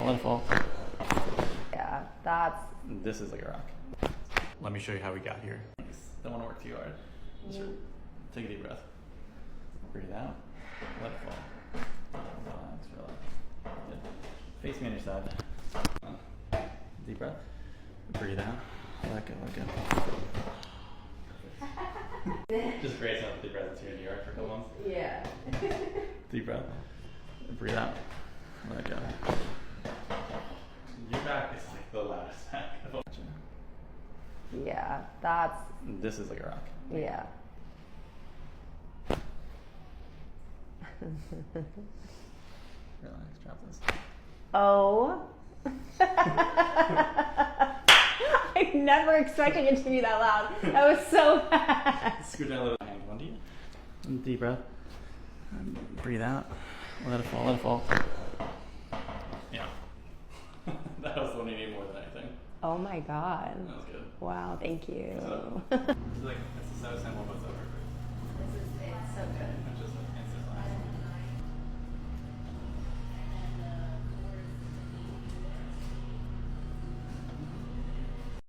Let it fall. Yeah, that's... This is like a rock. Let me show you how we got here. Don't want to work too hard. Just take a deep breath. Breathe out. Let it fall. Relax, relax. Good. Face me on your side. Deep breath. Breathe out. Let go, let go. Just brace up deep breaths here in New York for a couple months. Yeah. Deep breath. Breathe out. Let go. Your back is like the loudest back. Yeah, that's... This is like a rock. Yeah. Relax, drop this. Oh. I never expected it to be that loud. That was so fast. Scoot down a little. Hand one to you. Deep breath. Breathe out. Let it fall, let it fall. Yeah. That was the one you need more than anything. Oh my God. That was good. Wow, thank you. So, it's like, it's so simple, but so perfect.